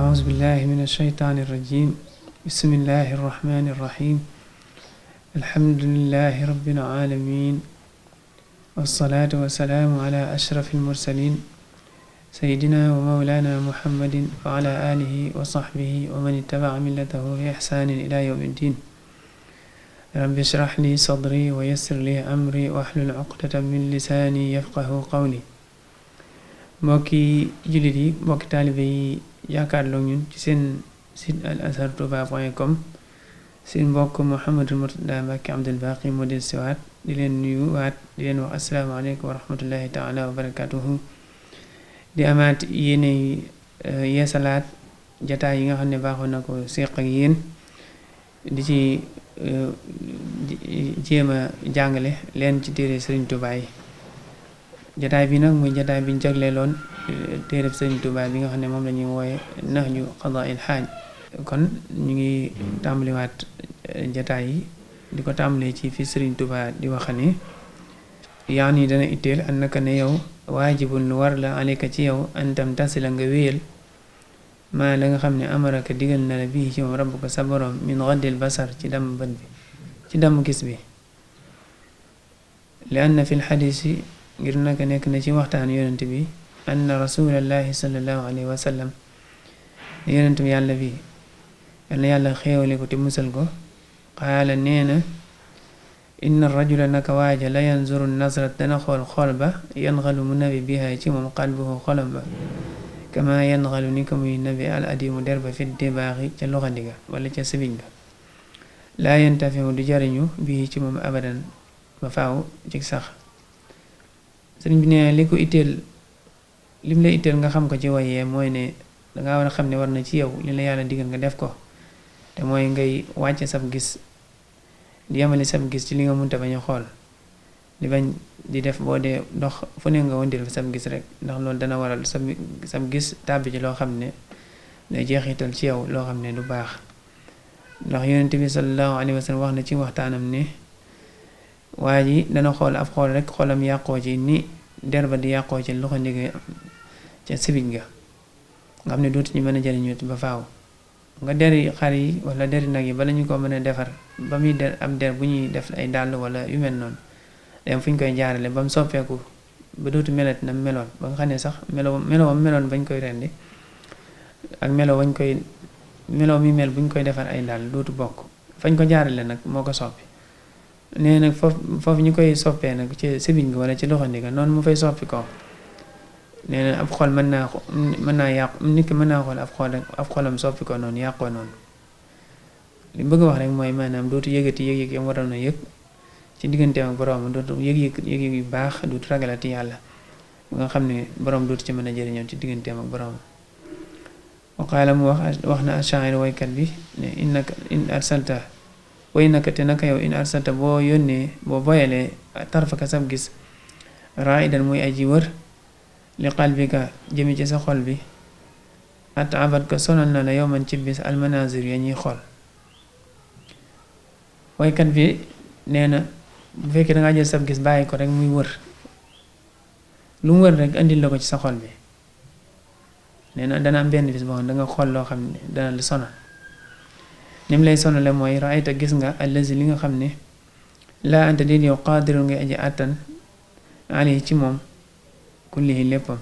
أعوذ بالله من الشيطان الرجيم بسم الله الرحمن الرحيم الحمد لله رب العالمين والصلاة والسلام على أشرف المرسلين سيدنا ومولانا محمد وعلى آله وصحبه ومن اتبع ملته بإحسان إلى يوم الدين رب اشرح لي صدري ويسر لي أمري واحلل عقدة من لساني يفقه قولي mbokki jullit yi mbokki taalibe yi yaakaarloo ñun ci seen site al-azhartouba.com seen mbokk Mouhamadou Mourtada Mbacké Abdoul Baqi moo del siwaat di leen nuyu waat di leen wax asalaamaaleykum wa rahmatullahi taala wa barakatuhu di amaat yéene yeesalaat jataay yi nga xam ne baaxoon na ko séq ak yéen di ci jéem a jàngale leen ci téere Sëriñ Tuubaa yi jataay bi nag muy jataay bi ñu jagleeloon téereb Sëriñ Tuubaa bi nga xam ne moom la ñuy wooye Nahju Qadaa'il Haaj kon ñu ngi tàmbaliwaat jataay yi di ko tàmbalee ci fi Sëriñ Tuubaa di wax ni yaa ni dana itteel an naka ne yow waajibun lu war la aleyka ci yow antam tasila nga wéyal maa la nga xam ne amaraka digal na la bii ci moom rabbuka sa borom min gaddil basar ci damm bët bi ci damm gis bi li anna fil xadiisi ngir naka nekk na ci waxtaan yonent bi anna rasulallahi sallallahu alayhi wa sallam yonent bi yàlla bi yal na yàlla xéewale ko te musal ko qaala nee na inna rajula naka waaja la yanzuru nasrat dana xool ba yanxalu mu nabi biha ci moom qalbuhu xolam ba kama yanxalu ni ko muy nabi al adimu der ba fit dibaaxi ca loxandiga wala ca sibiñ ga laa yantafiu du jariñu bii ci moom abadan ba faaw ci sax sëriñ bi nee li ko itteel lim la itteel nga xam ko ci woyee mooy ne danga war a xam ne war na ci yow li la yàlla digal nga def ko te mooy ngay wàcce sab gis di yemale sab gis ci li nga munta bañ a xool di bañ di def boo dee dox fu ne nga wëndeel fa sab gis rek ndax loolu dana waral sab gis tàbbi ci loo xam ne day jeexital ci yow loo xam ne du baax ndax yonent bi sallallahu alayhi wa sallam wax na ci waxtaanam ne waa ji dana xool ab xool rek xoolam yàqoo ci ni der ba di yàqoo ci loxo ndigg ca sibiñ ga nga xam ne dootu ñu mën a jariñu ba faaw nga deri xar yi wala deri nag yi bala ñu ko mën a defar ba muy der ab der bu ñuy def ay dàll wala yu mel noonu dem fu ñu koy jaarale ba mu soppeeku ba dootu melet na meloon ba nga xam ne sax meloo meloon bañ koy rendi ak meloo mi mel bu ñu koy defar ay dàll dootu bokk fañ ko jaarale nag moo ko soppi nee nag foofu ñu koy soppee nag ci sibiñ ga wala ci loxandi ga noonu mu fay soppi ko nee na ab xol mën naa yàqu nit ki mën naa xool ab xolam soppi ko noonu yàqoo noonu li bëgg wax rek mooy maanaam dootu yëgati yëg-yëg yam waroon a yëg ci digganteem ak borom dootu yëg-yëg yu baax dootu ragalati yàlla ba nga xam ne borom dootu ci mën a jëriñoo ci digganteem ak borom waqaala mu wax na ash-shaa'ir waykat bi ne innaka in arsalta way naka te naka yow in arsalta boo yónnee boo boyalee tarfaka sab gis raidan muy aji wër li qalbika jëmi ci sa xol bi at abat ko sonal na la yow man ci bis almanazir ya ñuy xool waykat bi nee na bu fekkee dangaa jël sab gis bàyyi ko rek muy wër lu mu wër rek andil la ko ci sa xol bi nee na dana am benn bis boo xam danga xool loo xam ne dana la sonal nim lay sonale mooy raayta gis nga allazi li nga xam ne laa anta déet yow qaadiru ngay aji àttan ali ci moom kullihi léppam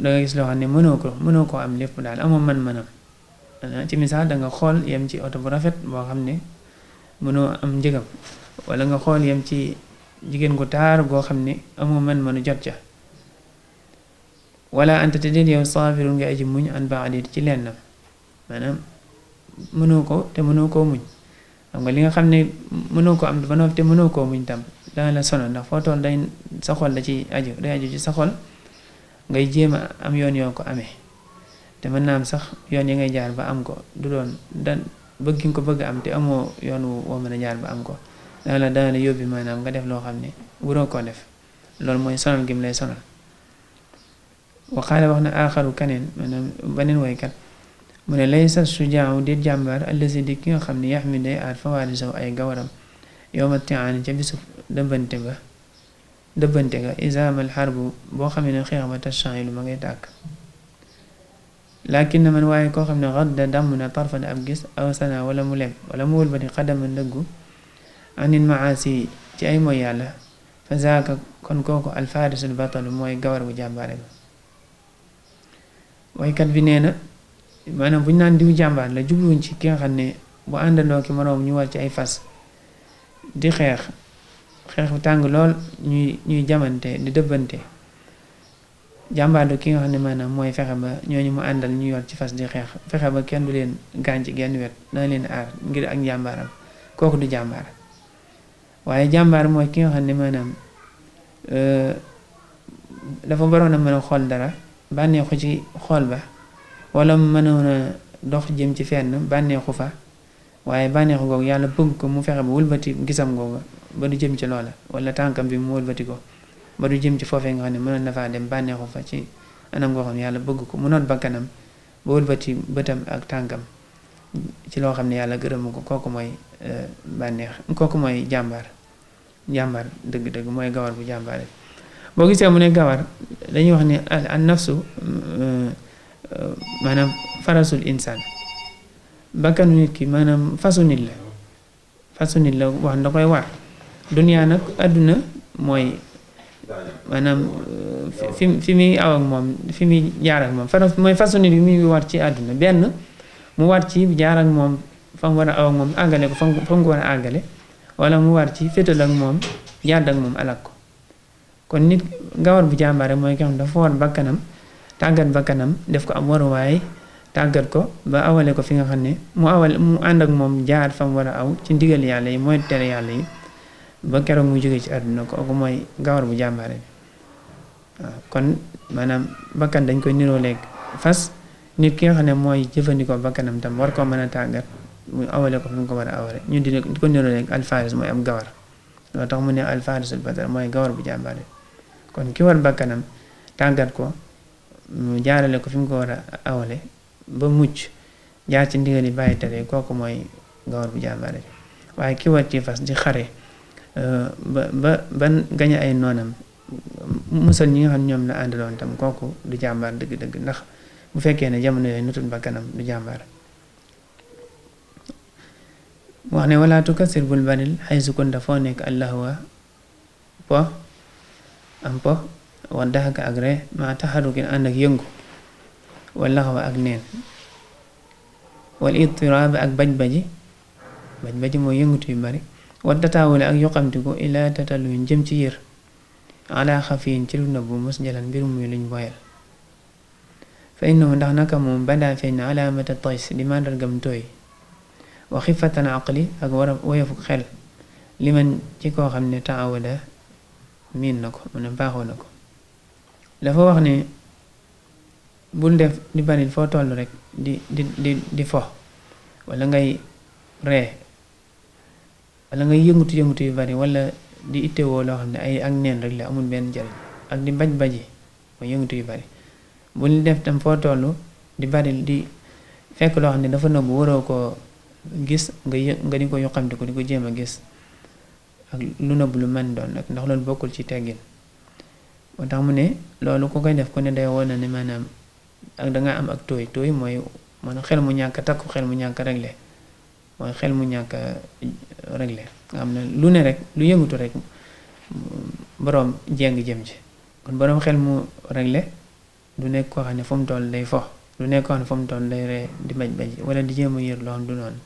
danga gis loo xam ne mënoo koo am lépp daal amoo man-manam ci misaal danga xool yem ci oto bu rafet boo xam ne mënoo am njëgam wala nga xool yem ci jigéen gu taar goo xam ne amoo man-manu jot ca wala anta te déet yow saabiru ngay aji muñ an baadit ci lennam maanaam mënoo koo muñ xam nga li nga xam ne mënoo ko am ba noppi te mënoo koo muñ tam dana la sonal ndax foo toll day sa xol da ci aju day aju ci sa xol ngay jéem a am yoon yoo ko amee te mën naa am sax yoon yi ngay jaar ba am ko du doon bëgg nga ko bëgg am te amoo yoon woo mën a jaar ba am ko dana la yóbbi maanaam nga def loo xam ne waroo koo def loolu mooy sonal gi mu lay sonal waxaale wax na aaxaru kaneen maanaam beneen woykat mu ne laysa sujaaw di jàmbaar allazi di ki nga xam ne yax mi day aat fawaari saw ay gawaram yow ma tiaani ca bisu dëbbante ga isaamal xarbu boo xam ne xeex ba tachan yi lu ma ngay tàkk lakin na man waaye koo xam ne xadda damm na tarfan ab gis aw sana wala mu lem wala mu wëlbati xadama ndëggu anil maasi ci ay mooy yàlla fa zaaka kon kooku alfaarisul batalu mooy gawar bu jàmbaare ba waykat bi nee na maanaam bu ñu naan diw jàmbaar la jubluwuñ ci ki nga xam ne bu àndandoo ki moroom ñu war ci ay fas di xeex bu tàng lool ñuy jamante di dëbbante jàmbaar du ki nga xam ne maanaam mooy fexe ba ñooñu mu àndal ñu yor ci fas di xeex fexe ba kenn du leen gaañ ci genn wet dana leen aar ngir ak jàmbaaram kooku du jàmbaar waaye jàmbaar mooy ki nga xam ne maanaam dafa baroon a mën a xool dara bànneexu ci xool ba wala mu mënoon a dox jëm ci fenn bànneexu fa waaye bànneexu googu yàlla bëgg ko mu fexe ba wëlbati gisam googu ba du jëm ci loola wala tànkam bi mu wëlbati ko ba du jëm ci foofee nga xam ne mënoon na faa dem bànneexu fa ci anam goo xam ne yàlla bëgg ko mu noot bakkanam ba wëlbati bëtam ak tànkam ci loo xam ne yàlla gërëmu ko kooku mooy bànneex kooku mooy jàmbaar dëgg-dëgg mooy gawar bu jàmbaare boo gisee mu ne gawar dañuy wax ne an nafsu maanaam farasul insaan bakkanu nit ki maanaam fasu nit la wax da koy war duniyaa nag àdduna mooy maanaam fi muy aw ak moom fi muy jaar ak moom mooy fasu nit bi muy war ci àdduna benn mu war ci jaar ak moom fa mu war a aw ak moom àggale ko fa mu ko war a àggale wala mu war ci fétal ak moom jàdd ak moom alak ko kon nit gawar bu jàmbaare mooy ki xam dafa war bakkanam tàggat bakkanam def ko am waruwaay tàggat ko ba awale ko fi nga xam ne mu ànd ak moom jaar fa mu war a aw ci ndigal yàlla yi mooy tere yàlla yi ba keroog mu jóge ci àdduna kooku mooy gawar bu jàmbaare bi waaw kon maanaam bakkan dañ koy niroo léegi fas nit ki nga xam ne mooy jëfandikoo bakkanam tam war koo mën a tàggat mu awale ko fi mu ko war a awale ñu di ko niroo léegi alfaris mooy am gawar loolu tax mu ne alfarisul batar mooy gawar bu jàmbaare kon ki war bakkanam tàggat ko mu jaarale ko fi mu ko war a awale ba mucc jaar ci ndigal yi bàyyi tere kooku mooy gawar bu jàmbaare waaye ki war ci fas di xare ba gañe ay noonam musal ñi nga xam ñoom la àndaloon tam kooku du jàmbaar dëgg-dëgg ndax bu fekkee ne jamono yooyu nutul bakkanam du jàmbaar wax ne wala tukasir bul baril xaysu kunta foo nekk allahwa po am po wa daxaka ak ree ma taxarukin ànd ak yëngu wala xawa ak neen wal itiraab ak baj-baji mooy yëngutu yu bari wa tataawule ak yoqamtiku ila tataluñ jëm ci yër ala xafiin ci lu nëbbu mos jalan mbir muy luñ boyal fa innahu ndax naka moom badaa feeñ na alaamata tays di màndargam tooy wa xifatan aqli ak war a woyofuk xel liman ci koo xam ne taawada miin na ko mu ne baaxoo na ko dafa wax ne bul def di bari foo toll rek di fo wala ngay ree wala ngay yëngutu yu bari wala di ittewoo loo xam ne ay ak neen rek la amul benn njariñ ak di baj-baji mooy yëngutu yu bari bul def tam foo toll di bari di fekk loo xam ne dafa nëbbu waroo ko gis nga di ko yoxamte ko di ko jéem a gis ak lu nëbbu lu mën doon nag ndax loolu bokkul ci teggin moo tax mu ne loolu ku koy def ku ne day woon na ne maanaam ak danga am ak tooy mooy maanaam xel mu ñàkk takku xel mu ñàkk réglé mooy xel mu ñàkk réglé nga xam ne lu ne rek lu yëngutu rek boroom jéng jëm ci kon boroom xel mu réglé du nekk koo xam ne fu mu toll day fo du nekk koo xam ne fu mu toll day ree di baj wala di jéem a yër loo xam du noonu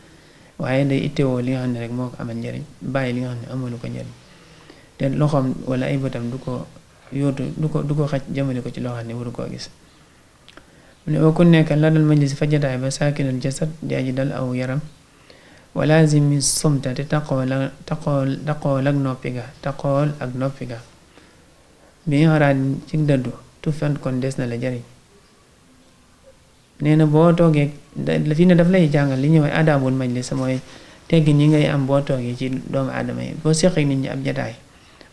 waaye day ittewoo li nga xam ne rek moo ko amal njariñ bàyyi li nga xam ne amalu ko njariñ te loxoom wala ay bëtam du ko yóotu du ko xaj jëmale ko ci loo xam ne waru koo gis mu ne ku nekk la dal majlis fa jataay ba saakinal jasad di aji dal aw yaram walazimi sumta te taqool ak noppi ga bi xaraat ci dëddu tufant kon des na la jariñ nee na boo toogee fi ne daf lay jàngal li ñuy wax adabul majlis mooy teggi ñi ngay am boo toogee ci doomu aadama yi boo seqee nit ñi ab jataay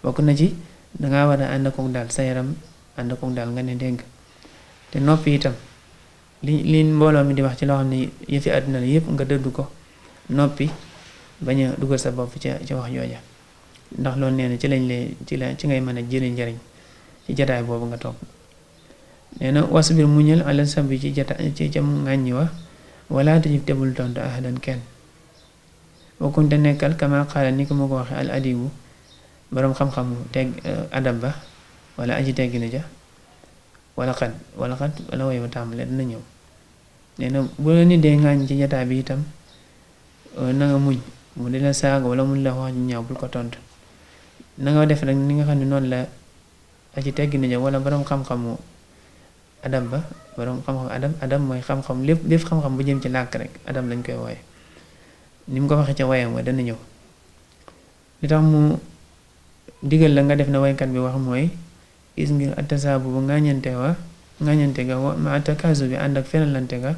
bokk na ci dangaa war a ànd akook daal sa yaram ànd akook daal nga ne dégg te noppi itam li mbooloo mi di wax ci loo xam ne yëfi àdduna la yëpp nga dëddu ko noppi bañ a dugal sa bopp ci wax jooja ndax loolu nee na ci ngay mën a jëli njariñ ci jataay boobu nga toog nee na wasbir muñal ala sabi ci cam ŋàññi wa wala tajib tebul tontu ahadan kenn wakkunte nekkal kama qaala ni ko ma ko waxe al adibu boroom xam-xamu adab ba wala aji teggina ja wala xat wala way wa tàmbale dina ñëw nee na bu la nit dee ŋàññ ci jataa bi itam na nga muñ mu di la saaga wala mu la wax ju ñaaw bul ko tontu na nga def rek ni nga xam ne noonu la aji teggina ja wala boroom xam-xamu adab ba boroom xam-xam adab mooy xam-xam lépp xam-xam bu jëm ci làkk rek adab lañ koy wooye ni mu ko waxee ca wayam wa dana ñëw li tax mu digal la nga def na waykat bi wax mooy gis ngir attasaabu bu ŋàññante ga wa ma takaasu bi ànd ak fenalante ga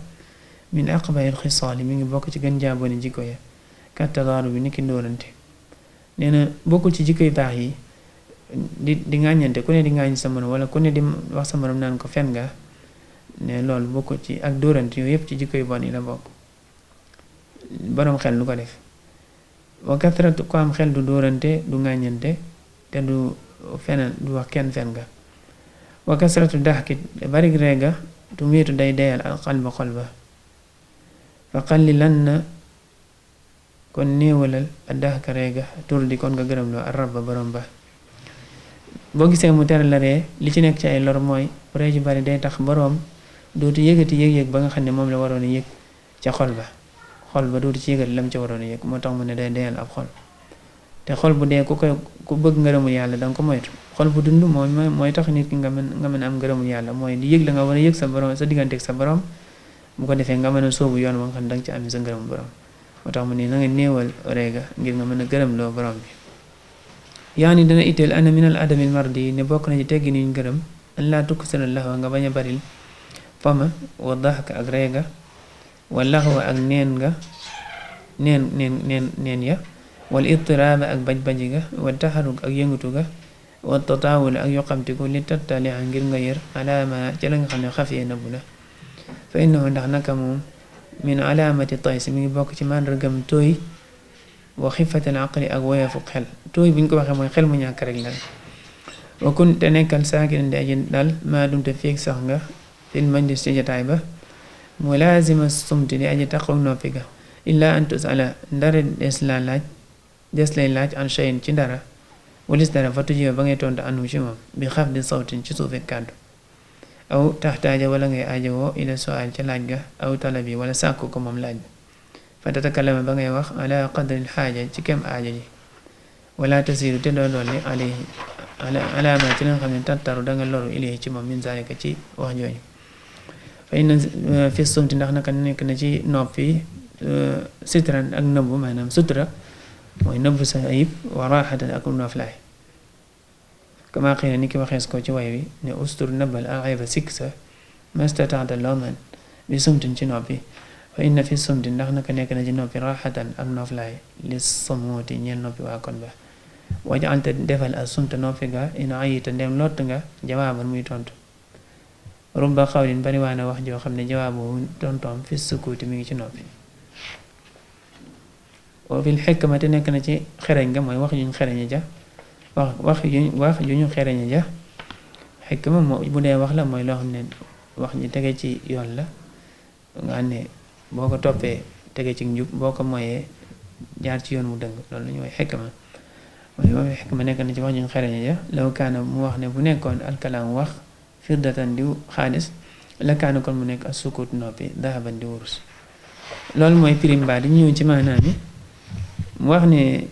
min aqbayil xisaali mi ngi bokk ci gën jaaboni jikko ya kattadaaru bi niki ndóorante nee na bokkul ci jikko yu baax yi di ŋàññante ku ne di ŋàññ sa morom wala ku ne di wax sa morom naan ko fen nga ne loolu bokkul ci ak dóorante yooyu yëpp ci jikko yu bon yi la bokk boroom xel du ko def wa kathratu ko am xel du dóorante du ŋàññante te du fenal du wax kenn fen nga wa kasratu daxkit bari reega tu miitu day deyal al qalba xol ba fa qallilan na kon néewalal a daxka reega tur di kon nga gërëm loo ar rabba borom ba boo gisee mu tere la ree li ci nekk ci ay lor mooy ree ju bari day tax boroom dootu yëgati yëg-yëg ba nga xam ne moom la waroon a yëg ca xol ba dootu ci yëgati lam ca waroon a yëg moo tax mu ne day deyal ab xol te xol bu dee ku bëgg ngërëmul yàlla danga ko moytu xol bu dund mooy tax nit ki nga mën am ngërëmul yàlla mooy di yëg la nga war a yëg sa borom sa digganteeg sa borom bu ko defee nga mën a sóobu yoon ba nga xam ne danga ci am sa ngërëmul borom moo tax mu ne na nga néewal reega ngir nga mën a gërëm loo borom bi yaa ni dana itteel ana minal adamil mardi ne bokk na ci teggi niñ gërëm an laa tuksira laxwa nga bañ a baril fama wa daxka ak reega wa laxwa ak neen ya wal itiraaba ak baj-baji ga wa taxaruk ak yëngatu ga wa tataawul ak yoqamtiku li tattalia ngir nga yër alaama ca la nga xam ne xafee nabu la fa innahu ndax naka moom min alaamati tays mi ngi bokk ci màndargam tooy wa xifatal aqli ak woyofu xel tooy bu ñu ko waxee mooy xel mu ñàkk rek la wa kun te nekkal saakinan di aji dal maa dumte fiig sax nga fil majlis ci jataay ba mulaazima sumti di aji taqoog noppi ga illaa an tusala ndare des lay laaj an shayin ci dara walis dara fa tujiba ba ngay tontu anu ci moom bi xaf di sawtin ci suufi kàddu aw taxtaaja wala ngay aajowoo ila soal ca laaj ga aw talabi wala sàkku ko moom laaj fa tatakalama ba ngay wax ala qadril xaaja ci kem aaja ji wala tasiru te doo dolli alaama ci la nga xam ne tattaru danga loru ilayhi ci moom min zalika ci wax jooju fa inna fi sumti ndax naka nekk na ci noppi sitran ak nëbbu maanaam sutura mooy nëbbu sa ayib wa raaxatan ak noflaay kama xiina ni ki waxees ko ci way wi ne ustur nëbbal al ayba sikk sa mastataata loo man bi sumtin ci noppi fa inna fi sumti ndax naka nekk na ci noppi raaxatan ak noflaay li samuuti ñeel noppi waa kon ba wajalta defal ak sumta noppi ga ina ayita ndem lott nga jawaaban muy tontu rubba xawlin bari waa na wax joo xam ne jawaabu tontoom fi sukuuti mi ngi ci noppi wa fil xikmati nekk na ci xereñ ga mooy wax juñ xereñe ja wax ju ñu xereñe ja xikma moo bu dee wax la mooy loo xam ne wax ji tege ci yoon la nga xam ne boo ko toppee tege ci njub boo ko moyee jaar ci yoon mu dëng loolu la ñuy wax xikma mooy xikma nekk na ci wax juñ xereñe ja law kaana mu wax ne bu nekkoon alkalaam wax firdatan di xaalis la kaana kon mu nekk as sukut noppi dahaban di wurus loolu mooy pirim baa di ñëw ci maanaam yi mu wax ne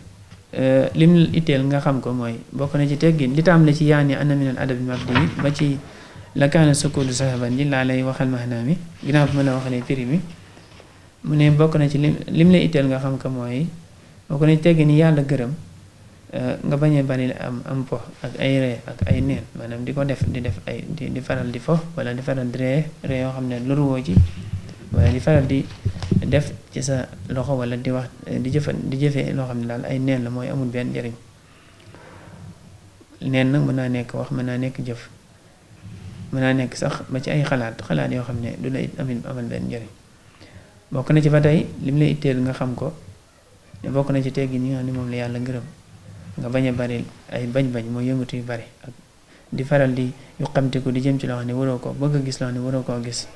lim itteel nga xam ko mooy bokk na ci teggin li taam la ci yaani anna min al adabi mabdi ba ci la kaana sukutu sahaban ji laa lay waxal maanaam yi ginnaaw bi ma la waxalee piri mi mu ne bokk na ci lim la itteel nga xam ko mooy bokk na ci teggin yi yàlla gërëm nga bañ a bari am po ak ay ree ak ay neen maanaam di ko def di def ay di faral di fo wala di faral di ree yoo xam ne loruwoo ci wala di faral di def ci sa loxo wala di wax di jëfee loo xam ne daal ay neen la mooy amul benn njariñ neen nag mën naa nekk wax mën naa nekk jëf mën naa nekk sax ba ci ay xalaat yoo xam ne du la amal benn njariñ bokk na ci ba tey lim lay itteel nga xam ko ne bokk na ci teggi ñi nga xam ne moom la yàlla gërëm nga bañ a bari ay bañ-bañ mooy yëngatu yu bari ak di faral di yu xamtiku di jëm ci loo xam ne waroo ko bëgg a gis loo xam ne waroo koo gis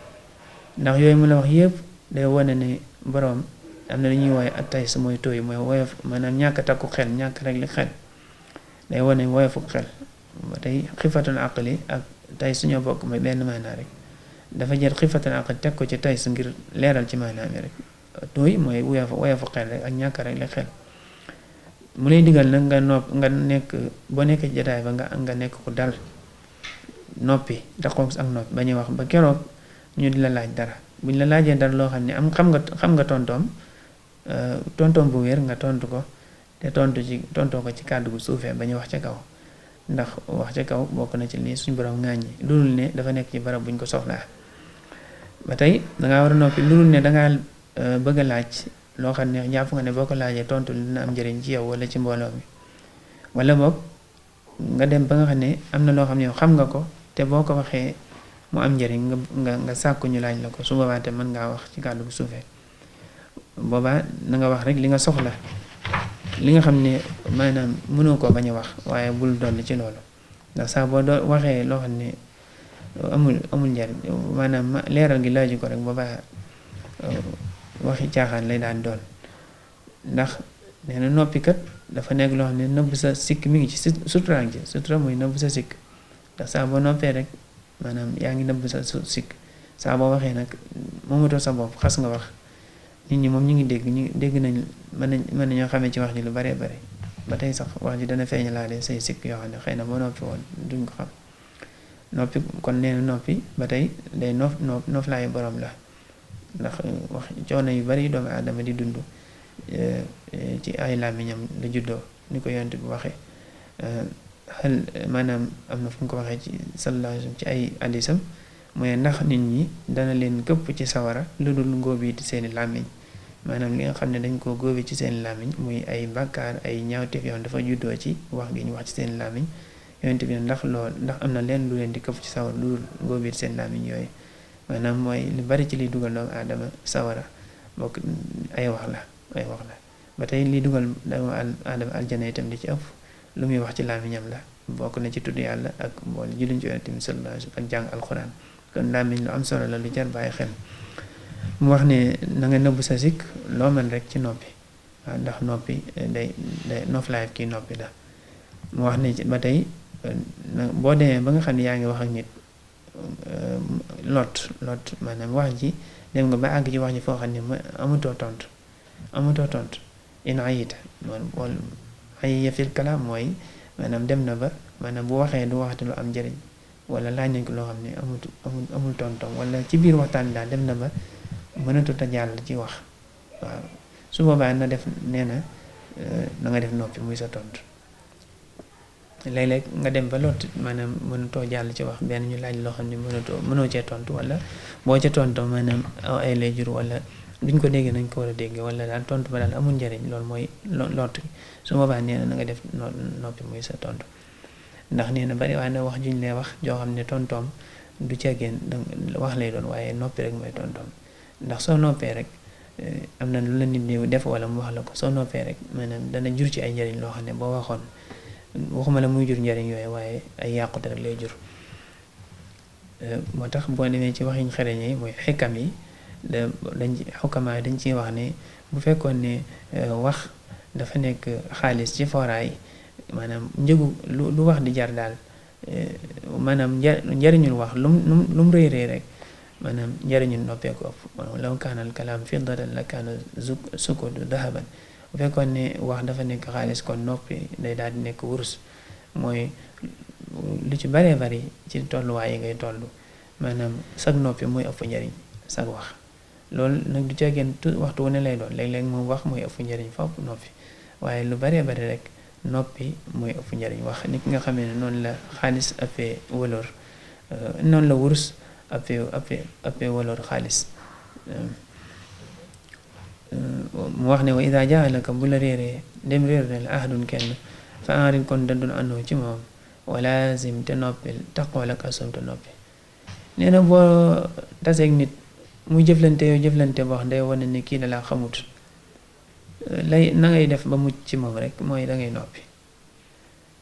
ndax yooyu mu la wax yëpp day wane ne boroom am na lu ñuy wooye ak tay su mooy tooy mooy woyof maanaam ñàkk takku xel ñàkk rek li xel day wane woyofu xel ba tey xifatul aqli ak tay suñoo bokk mooy benn maanaa rek dafa jël xifatul aqli teg ko ci tay su ngir leeral ci maanaa mi rek tooy mooy woyofu xel rek ak ñàkk rek li xel mu lay digal nag nga nekk boo nekkee jotaay ba nga nekk ku dal noppi taxoog ak noppi ba ñuy wax ba keroog ñu di la laaj dara buñ la laajee dara loo xam ne xam nga tontoom bu wér nga tontu ko te tontoo ko ci kàddu gu suufee ba ñu wax ca kaw ndax wax ca kaw bokk na ci lii suñ borom ŋàññi lulul ne dafa nekk ci barab buñ ko soxlaa ba tey dangaa war a noppi lulul ne dangaa bëgg a laaj loo xam ne jàpp nga ne boo ko laajee tontu dina am njëriñ ci yow wala ci mbooloo mi wala boog nga dem ba nga xam ne am na loo xam ne yow xam nga ko te boo ko waxee mu am njëriñ nga sàkku ñu laaj la ko su boobaa te mën ngaa wax ci kàddu gu suufee boobaa na nga wax rek li nga soxla li nga xam ne maanaam mënoo koo bañ a wax waaye bul dolli ci loolu ndax saa boo waxee loo xam ne amul njëriñ maanaam leeral gi laaju ko rek boobaa waxi caaxaan lay daan doon ndax nee na noppi kat dafa nekk loo xam ne nëbb sa sikk mi ngi ci suturaan ji sutura mooy nëbb sa sikk ndax saa boo noppee rek maanaam yaa ngi nëbb sa sikk saa boo waxee nag moomatoo sa bopp xas nga wax nit ñi moom ñu ngi dégg nañ mën nañoo xamee ci wax ji lu baree bare ba tey sax wax ji dana feeñalaale say sikk yoo xam ne xëy na boo noppi woon duñ ko xam noppi kon nee na noppi ba tey day noflaayu borom la ndax wax coono yu bari doomu aadama di dund ci ay làmmiñam la juddoo ni ko yonent bi waxee xel maanaam am na fu mu ko waxee ci sallallahu alayhi wasallam ci ay hadiisam mooy ndax nit ñi dana leen këpp ci sawara lu dul ngóobi ci seeni làmmiñ maanaam li nga xam ne dañ koo góobi ci seeni làmmiñ muy ay bàkkaar ay ñaawteef yoon dafa juddoo ci wax gi ñu wax ci seeni làmmiñ yonent bi ndax am na leen lu leen di këpp ci sawara lu dul ngóobi ci seen làmmiñ yooyu maanaam mooy lu bari ci liy dugal doomu aadama sawara bokk ay wax la ba tey liy dugal doomu aadama aljana itam di ci ëpp lu muy wax ci làmmiñam la bokk na ci tudd yàlla ak mbool julliñ ci yonent bi sallallahu alayhi wasallam ak jàng alxuraan kon làmmiñ lu am solo la lu jar bàyyi xel mu wax ne na nga nëbb sa sikk loo mën rek ci noppi waaw ndax noppi day noflaayaf kii noppi la mu wax ne ba tey boo demee ba nga xam ne yaa ngi wax ak nit lot maanaam wax ji dem nga ba àgg ci wax ji foo xam ne amatoo tontu in ayita wala ay fil kalaam mooy maanaam dem na ba maanaam bu waxee du waxati lu am njëriñ wala laaj nañ ko loo xam ne amul tontom wala ci biir waxtaan daal dem na ba mënatut a jàll ci wax waaw su boobaa na def nee na nga def noppi muy sa tontu léeg-léeg nga dem ba lot maanaam mënatoo jàll ci wax benn ñu laaj loo xam ne mënoo cee tontu wala boo ca tontu maanaam ay lay jur wala duñ ko dégg nañ ko war a dégg wala daal tontu ba daal amul njëriñ loolu mooy lot su boobaa nee na nga def noppi muy sa tontu ndax nee na bari waaye na wax juñ lay wax joo xam ne tontoom du ceegeen wax lay doon waaye noppi rek mooy tontoom ndax soo noppee rek am na lu la nit ñi def wala mu wax la ko soo noppee rek maanaam dana jur ci ay njëriñ loo xam ne boo waxoon waxuma la muy jur njëriñ yooyu waaye ay yàqute rek lay jur moo tax boo demee ci waxiñ xereñ yi mooy xikam yi xukamaa dañ ciy wax ne bu fekkoon ne wax dafa nekk xaalis ci foraay maanaam njëgu lu wax di jar daal maanaam njariñul wax lu mu rëy rëy rek maanaam njariñul noppee ko ëpp law kaanal kalaam fiddatan la kaana sukutu dahaban bu fekkoon ne wax dafa nekk xaalis kon noppi day daal di nekk wurus mooy lu ci baree bari ci tolluwaay yi ngay toll maanaam sag noppi mooy ëpp njariñ sag wax loolu nag du ceegeen waxtu wu ne lay doon léeg-léeg moom wax mooy ëpp njariñ fopp noppi waaye lu baree bari rek noppi mooy ëpp njariñ wax ni ki nga xamee ne noonu la xaalis ëppee valeur noonu la wurus ëppee valeur xaalis mu wax ne wa ida jaalaka bu la réeree dem réer ne la ahadun kenn fa enrin kon dandun àndoo ci moom walazim te noppil taqool ak asum te noppi nee na boo taseeg nit muy jëflante boo xam day wane ne kii da laa xamut na ngay def ba mucc ci moom rek mooy da ngay noppi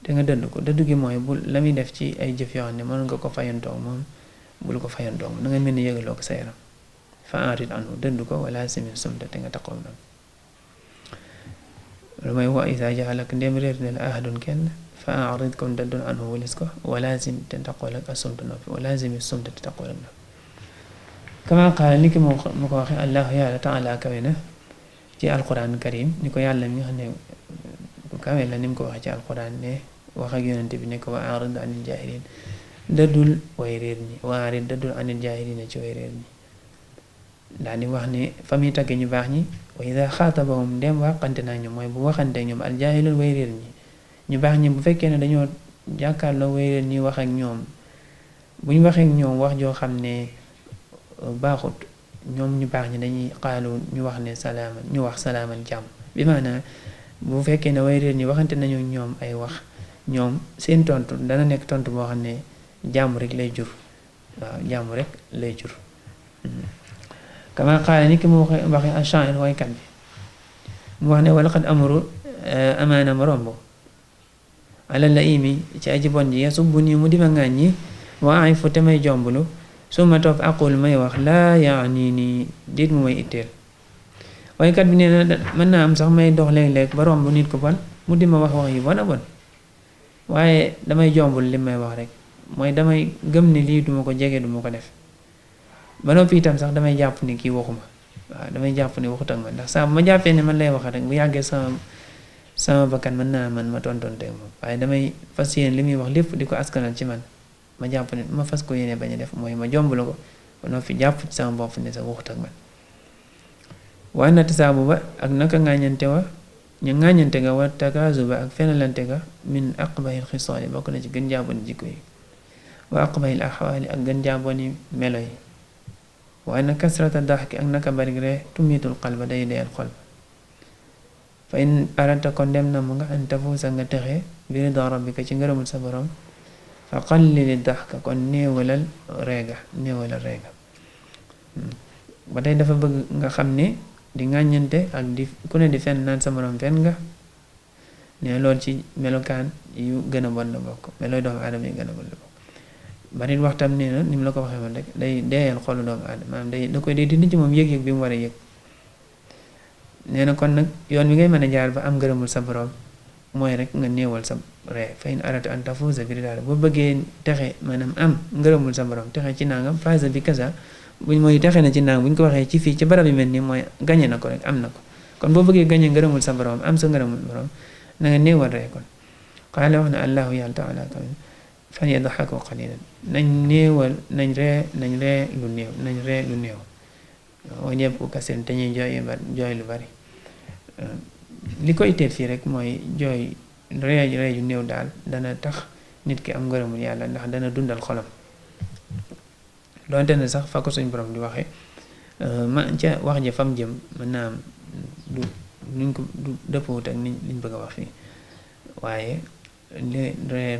te nga dëdd ko. dëdd gi mooy bul la muy def ci ay jëf yoo xam ne mën nga ko fayantoog moom bul ko fayantoog moom na nga mel ni yëgaloo ko sa yaram. fa arid anhu dëdd ko wala simin sumta te nga taqoom nag lu may wa isa jaxalak ndem réer ne la ahadun kenn fa arid kon dëddul anhu walis ko wala sim te taqool ak asumta noppi wala simin sumta te taqool ak noppi kama qaala ni ki mu ko waxe allahu yàlla taala kawe na ci alquran karim ni ko yàlla mi nga xam ne ku kawe la ni mu ko waxe ci alquran ne wax ak yonente bi ne ko wa arid anil jahilin dëddul way réer ñi wa arid dëddul anil jahilin ci way réer ñi daal di wax ne fa muy tagge ñu baax ñi wa ida xaatabahum ndem waxante naa ñoom mooy bu waxante ñoom aljaahilun way réer ñi ñu baax ñi bu fekkee ne dañoo jàkkaarloo way réer ñi wax ak ñoom bu ñu waxee ak ñoom wax joo xam ne baaxut ñoom ñu baax ñi dañuy xaalu ñu wax ne salaaman ñu wax salaaman jàmm bi maanaam bu fekkee ne way réer ñi waxante nañu ñoom ay wax ñoom seen tontu dana nekk tontu boo xam ne jàmm rek lay jur waaw jàmm rek lay jur kama qaala ni ki mu waxe ash-sha'ir waykat bi mu wax ne wala qad amru amaana ma romb ala la imi ci aji bon ji yasubbu nii mu dima ŋàññi wa aifu te may jomblu suma topp aqul may wax laa yaani nii dit mu may itteel waykat bi nee na mën naa am sax may dox léeg-léeg ba romb nit ko bon mu dima wax wax yu bon a bon waaye damay jombul li may wax rek mooy damay gëm ni lii duma ko jege duma ko def ba noppi itam sax damay jàpp ni kii waxuma waaw damay jàpp ni waxut ak man ndax saa bu ma jàppee ne man lay wax rek bu yàggee sama bakkan mën naa man ma tontonte moom waaye damay fas yéene li muy wax lépp di ko askanal ci man ma jàpp ne ma fas ko yéene bañ a def mooy ma jomblu ko ba noppi jàpp ci sama bopp ne sax waxut ak man waaye natt saabu ba ak naka ŋàññante wa ñu ŋàññante ga wa takaazu ba ak fenalante ga min aqbahil xisaali bokk na ci gën jaaboni jikko yi wa aqbahil axwaali ak gën jaaboni melo yi waaye nag kasrata daxki ak naka bari ree tumitul qalba day deyal xol fa in arata kon dem na mu nga an tafuusa nga texe bi rida rabbika ci ngërëmul sa borom fa qallili daxka kon néewalal reega ba tey dafa bëgg nga xam ne di ŋàññante ak di ku ne di fen naan sa morom fen nga ne lool ci melokaan yu gën a bon la bokk melooy doomu aadama yi gën a bon la bokk bari waxtam nee na ni mu la ko waxee woon rek day deeyal xolu doomu aadama maanaam da koy day dindi ci moom yëg-yëg bi mu war a yëg nee na kon nag yoon wi ngay mën a jaar ba am ngërëmul sa borom mooy rek nga néewal sa ree fa in arata an tafuuza bi ridaal boo bëggee texe maanaam am ngërëmul sa borom texe ci nangam faaza bi kaza buñ mooy texe na ci nangam bu ñu ko waxee ci fii ci barab yi mel nii mooy gañe na ko rek am na ko kon boo bëggee gañe ngërëmul sa borom am sa ngërëmul borom na nga néewal ree kon qaala wax na allahu yàlla taala kaw fan yadhaku qalilan nañ ree lu néew wa yabku kasiiran te ñuy jooy lu bari li ko itteel fii rek mooy jooy ree yu néew daal dana tax nit ki am ngërëmul yàlla ndax dana dundal xolam doonte ne sax fa ko suñ borom di waxee ma ca wax ja fam jëm mën naa am du dëppwut ak liñ bëgg a wax fii waaye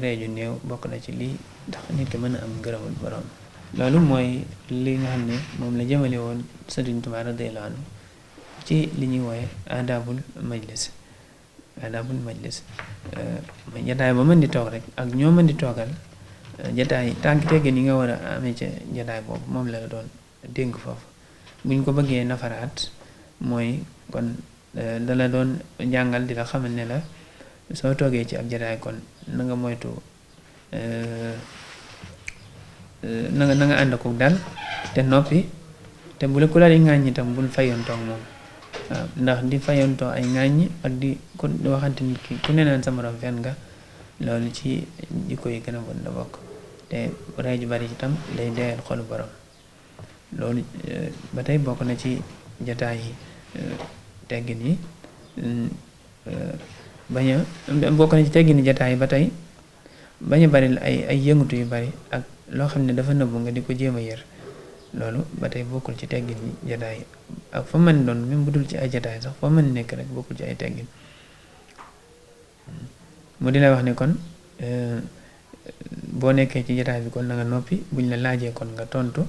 ree ju néew bokk na ci lii ndax nit ki mën a am ngërëmul borom loolu mooy li nga xam ne moom la jëmale woon Sëriñ Tuubaa radiyallaahu anhu ci li ñuy wooye adabul majlis jataay ba mën di toog rek ak ñoo mën di toogal jataay tànk teggin yi nga war a amee ca jataay boobu moom la doon dénk foofu buñ ko bëggee nafaraat mooy kon dala doon jàngal di la xamal ne la soo toogee ci ab jataay kon na nga moytu na nga ànd ko dal te noppi te bu la ku la di ŋàññi itam bul fayantoo moom waaw ndax di fayantoo ay ŋàññi ak di ku waxante nit ki ku ne naan sa morom fen nga loolu ci jikko yi gën a bon la bokk te ree ju bari itam day deyal xolu borom loolu ba tey bokk na ci jataay yi teggin yi bokk na ci teggin yi jataay yi ba tey bañ a bari ay yëngatu yu bari ak loo xam ne dafa nëbbu nga di ko jéem a yër loolu ba tey bokkul ci teggin yi jataay ak fa mën doon même bu dul ci ay jataay sax fa mën nekk rek bokkul ci ay teggin mu di la wax ne kon boo nekkee ci jataay bi kon na nga noppi buñ la laajee kon nga tontu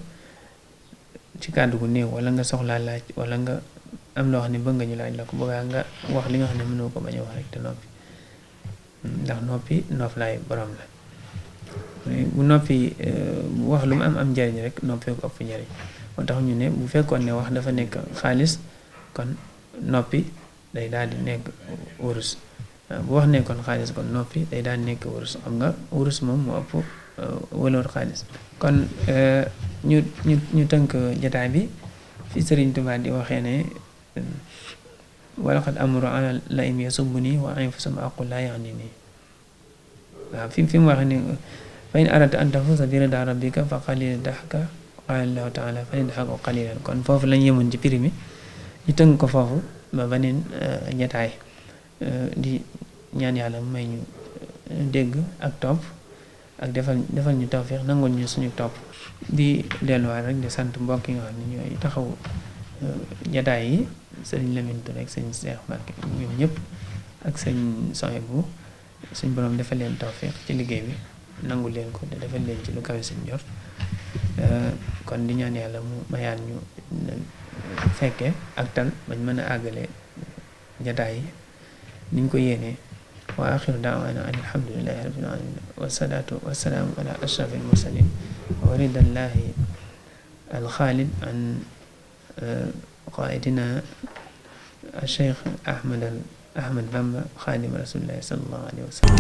ci kàddu gu néew wala nga soxlaa laaj wala nga am loo xam ne bëgg nga ñu laaj la ko bëggaa nga wax li nga xam ne mënoo ko bañ a wax rek te noppi ndax noppi noflaay borom la bu noppi bu wax lu mu am njariñ rek noppi ko ëpp njariñ moo tax ñu ne bu fekkoon ne wax dafa nekk xaalis kon noppi day daal di nekk wurus bu wax nekkoon xaalis kon noppi day daal di nekk wurus xam nga wurus moom moo ëpp waloor xaalis kon ñu tënk jotaay bi fi Sëriñ Tuubaa di waxee ne walaqad amru ala la im yasubbu nii wa anfusum aqul laa yaani nii waaw fi mu waxee ne fa in aradta an tafuuza bi ridaa rabbika fa qalilan dahka qaala Allahu taala fa lidhaku qalilan kon foofu lañ yemoon ci prix mi ñu tënk ko foofu ba beneen jotaay di ñaan yàlla may ñu dégg ak topp ak defal ñu tawfiix nangul ñu suñu topp di delluwaat rek di sant mbokk yi nga xam ne ñooy taxaw jotaay yi sëriñ Lamine Touré ak sëñ Cheikh Mbacke ñoom ñëpp ak sëñ Sohibou suñ borom defal leen tawfiix ci liggéey bi nangu leen ko te defal leen ci lu kawe seen jot kon di ñaan yàlla mu mayaan ñu fekke ak tal bañ mën a àggale jotaay yi niñ ko yéenee wa axiru daawaana an alhamdulillahi rabbil alamin wasalaatu wasalaamu ala ashrafil mursalin wa ridallahi alxaalid an qaidina Cheikh Ahmad Bamba xaadim rasulillahi sallallahu alayhi wa sallam